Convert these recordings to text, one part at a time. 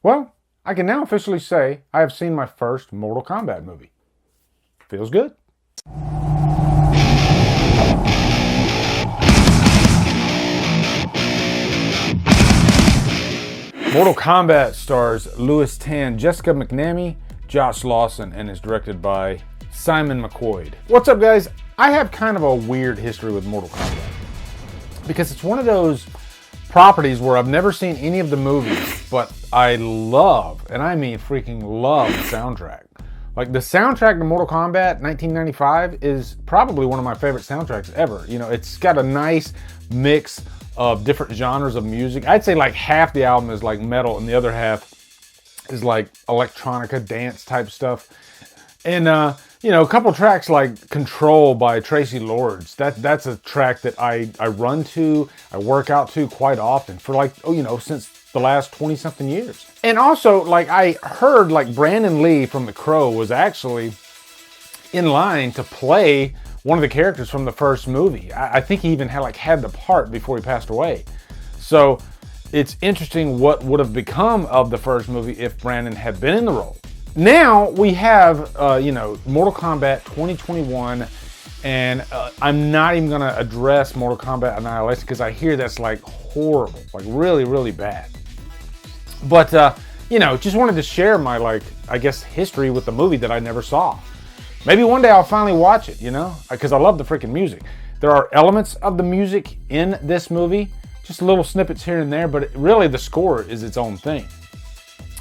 Well, I can now officially say I have seen my first Mortal Kombat movie. Feels good. Mortal Kombat stars Lewis Tan, Jessica McNamee, Josh Lawson, and is directed by Simon McCoy. What's up, guys? I have kind of a weird history with Mortal Kombat because it's one of those properties where I've never seen any of the movies, but I love, and I mean freaking love, the soundtrack. Like, the soundtrack to Mortal Kombat 1995 is probably one of my favorite soundtracks ever. You know, it's got a nice mix of different genres of music. I'd say like half the album is like metal and the other half is like electronica dance type stuff. And you know, a couple tracks like Control by Tracy Lords. That's a track that I run to, I work out to quite often for like, you know, since the last 20 something years. And also, like, I heard like Brandon Lee from The Crow was actually in line to play one of the characters from the first movie. I think he even had the part before he passed away. So it's interesting what would have become of the first movie if Brandon had been in the role. Now we have, you know, Mortal Kombat 2021, and I'm not even going to address Mortal Kombat Annihilation because I hear that's like horrible, like really, really bad. But, you know, just wanted to share my, like, I guess, history with the movie that I never saw. Maybe one day I'll finally watch it, you know, because I love the freaking music. There are elements of the music in this movie, just little snippets here and there, but really the score is its own thing.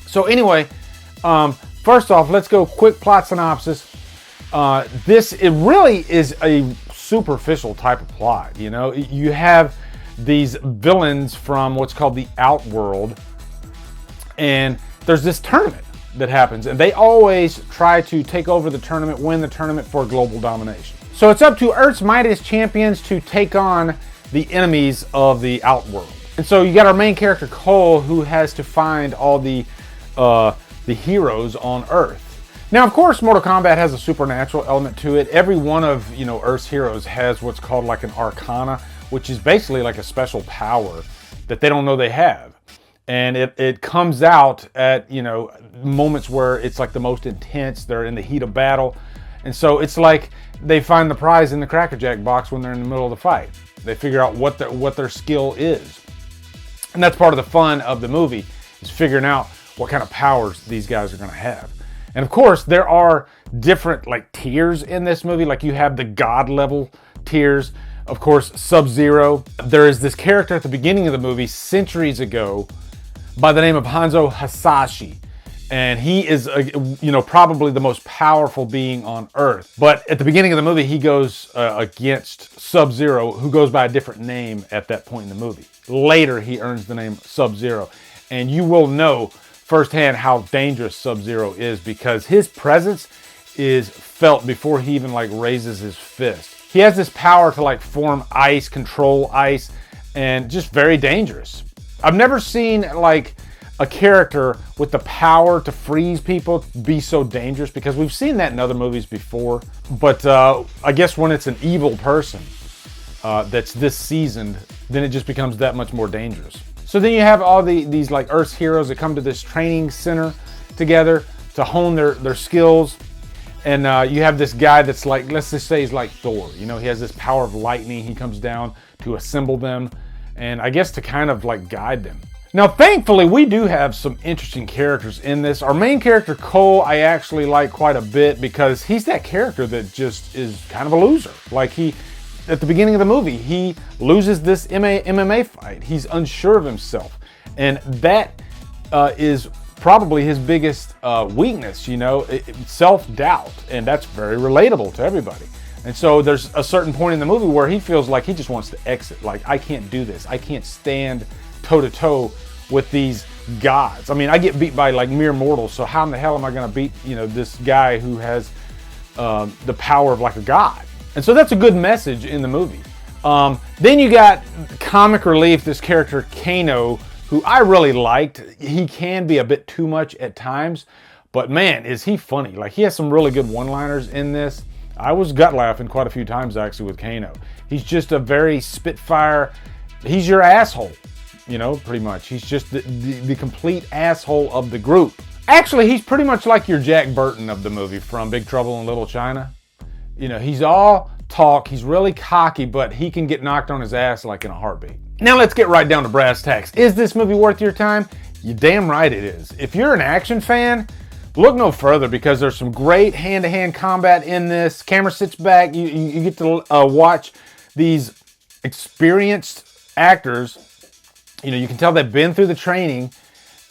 So anyway, first off, let's go quick plot synopsis. It really is a superficial type of plot, you know. You have these villains from what's called the Outworld, and there's this tournament that happens, and they always try to take over the tournament, win the tournament for global domination. So it's up to Earth's mightiest champions to take on the enemies of the Outworld. And so you got our main character Cole, who has to find all the heroes on Earth. Now, of course, Mortal Kombat has a supernatural element to it. Every one of, you know, Earth's heroes has what's called like an arcana, which is basically like a special power that they don't know they have. And it comes out at, you know, moments where it's like the most intense. They're in the heat of battle. And so it's like they find the prize in the Cracker Jack box when they're in the middle of the fight. They figure out what their skill is. And that's part of the fun of the movie, is figuring out what kind of powers these guys are going to have. And of course, there are different like tiers in this movie. Like, you have the God level tiers. Of course, Sub-Zero. There is this character at the beginning of the movie centuries ago by the name of Hanzo Hasashi. And he is, you know, probably the most powerful being on Earth. But at the beginning of the movie, he goes against Sub-Zero, who goes by a different name at that point in the movie. Later, he earns the name Sub-Zero. And you will know firsthand how dangerous Sub-Zero is, because his presence is felt before he even like raises his fist. He has this power to like form ice, control ice, and just very dangerous. I've never seen like a character with the power to freeze people be so dangerous, because we've seen that in other movies before. But I guess when it's an evil person that's this seasoned, then it just becomes that much more dangerous. So then you have all these like Earth's heroes that come to this training center together to hone their skills. And you have this guy that's like, let's just say he's like Thor. You know, he has this power of lightning. He comes down to assemble them, and I guess to kind of like guide them. Now, thankfully, we do have some interesting characters in this. Our main character, Cole, I actually like quite a bit, because he's that character that just is kind of a loser. Like, at the beginning of the movie, he loses this MMA fight. He's unsure of himself. And that is probably his biggest weakness, you know, self-doubt. And that's very relatable to everybody. And so there's a certain point in the movie where he feels like he just wants to exit. Like, I can't do this. I can't stand toe-to-toe with these gods. I mean, I get beat by like mere mortals. So how in the hell am I going to beat, you know, this guy who has the power of like a god? And so that's a good message in the movie. Then you got comic relief, this character Kano, who I really liked. He can be a bit too much at times, but man, is he funny. Like, he has some really good one-liners in this. I was gut laughing quite a few times actually with Kano. He's just a very spitfire, he's your asshole. you know, pretty much. He's just the complete asshole of the group. Actually, he's pretty much like your Jack Burton of the movie from Big Trouble in Little China. You know, he's all talk, he's really cocky, but he can get knocked on his ass like in a heartbeat. Now let's get right down to brass tacks. Is this movie worth your time? You're damn right it is. If you're an action fan, look no further because there's some great hand-to-hand combat in this. Camera sits back, you get to watch these experienced actors. You know, you can tell they've been through the training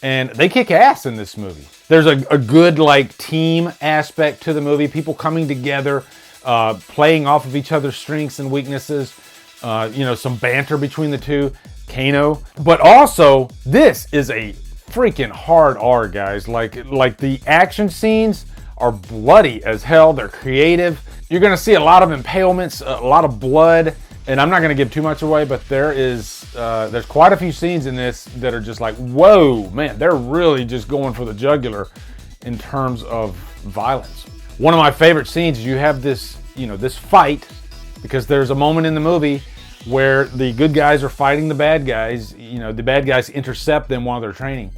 and they kick ass in this movie. There's a good like team aspect to the movie, people coming together, playing off of each other's strengths and weaknesses, you know, some banter between the two, Kano. But also, this is a freaking hard R, guys. Like the action scenes are bloody as hell. They're creative. You're gonna see a lot of impalements, a lot of blood, and I'm not gonna give too much away, but there's quite a few scenes in this that are just like, whoa, man, they're really just going for the jugular in terms of violence. One of my favorite scenes is you have this, you know, this fight, because there's a moment in the movie where the good guys are fighting the bad guys. You know, the bad guys intercept them while they're training.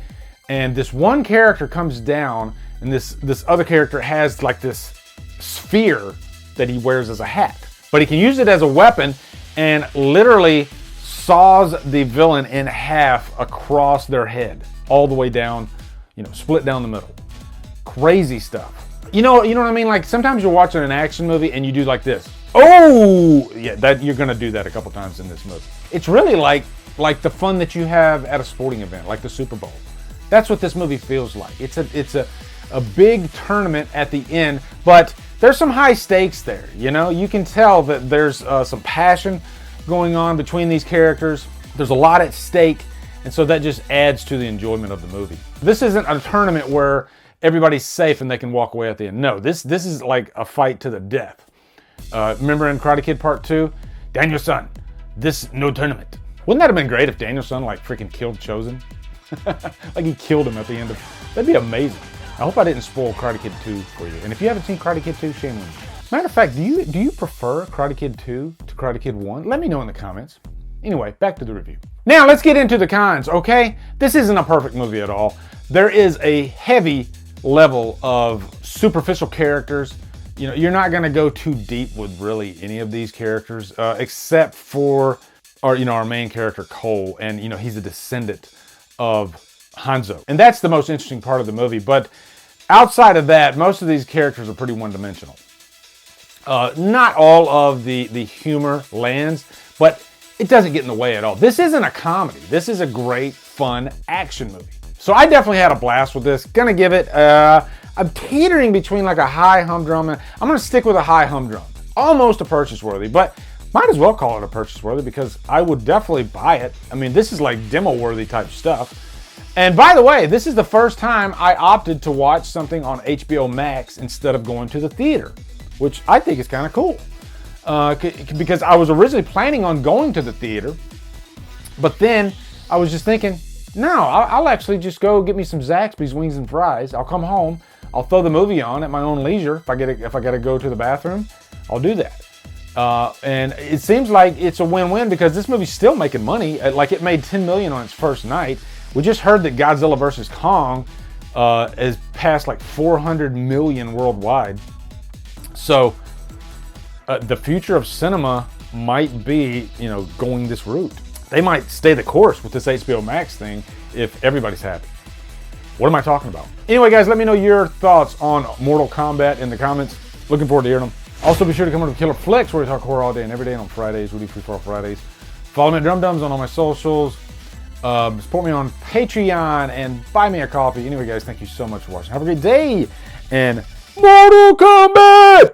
And this one character comes down, and this other character has like this sphere that he wears as a hat. But he can use it as a weapon and literally saws the villain in half across their head, all the way down, you know, split down the middle. Crazy stuff. You know what I mean? Like sometimes you're watching an action movie and you do like this. Oh, yeah, that you're gonna do that a couple times in this movie. It's really like the fun that you have at a sporting event, like the Super Bowl. That's what this movie feels like. It's a big tournament at the end, but there's some high stakes there. You know, you can tell that there's some passion going on between these characters. There's a lot at stake, and so that just adds to the enjoyment of the movie. This isn't a tournament where everybody's safe and they can walk away at the end. No, this is like a fight to the death. Remember in Karate Kid Part 2? Daniel-san, this no tournament. Wouldn't that have been great if Daniel-san like freaking killed Chosen? Like he killed him at the end of... That'd be amazing. I hope I didn't spoil Karate Kid 2 for you. And if you haven't seen Karate Kid 2, shame on you. Matter of fact, do you prefer Karate Kid 2 to Karate Kid 1? Let me know in the comments. Anyway, back to the review. Now let's get into the cons, okay? This isn't a perfect movie at all. There is a heavy level of superficial characters. You know, you're not going to go too deep with really any of these characters, except for our main character Cole, and you know he's a descendant of Hanzo, and that's the most interesting part of the movie. But outside of that, most of these characters are pretty one-dimensional. Not all of the humor lands, but it doesn't get in the way at all. This isn't a comedy. This is a great, fun action movie. So I definitely had a blast with this. Gonna give it, I'm teetering between like a high humdrum, and I'm gonna stick with a high humdrum. Almost a purchase worthy, but might as well call it a purchase worthy because I would definitely buy it. I mean, this is like demo worthy type stuff. And by the way, this is the first time I opted to watch something on HBO Max instead of going to the theater, which I think is kind of cool. Because I was originally planning on going to the theater, but then I was just thinking, no, I'll actually just go get me some Zaxby's wings and fries. I'll come home. I'll throw the movie on at my own leisure. If I gotta go to the bathroom, I'll do that. And it seems like it's a win-win because this movie's still making money. Like it made $10 million on its first night. We just heard that Godzilla vs. Kong has passed like 400 million worldwide. So the future of cinema might be, you know, going this route. They might stay the course with this HBO Max thing if everybody's happy. What am I talking about? Anyway, guys, let me know your thoughts on Mortal Kombat in the comments. Looking forward to hearing them. Also, be sure to come over to Killer Flicks, where we talk horror all day and every day. And on Fridays, we do Free For All Fridays. Follow me at Drumdums on all my socials. Support me on Patreon and buy me a coffee. Anyway, guys, thank you so much for watching. Have a great day and Mortal Kombat!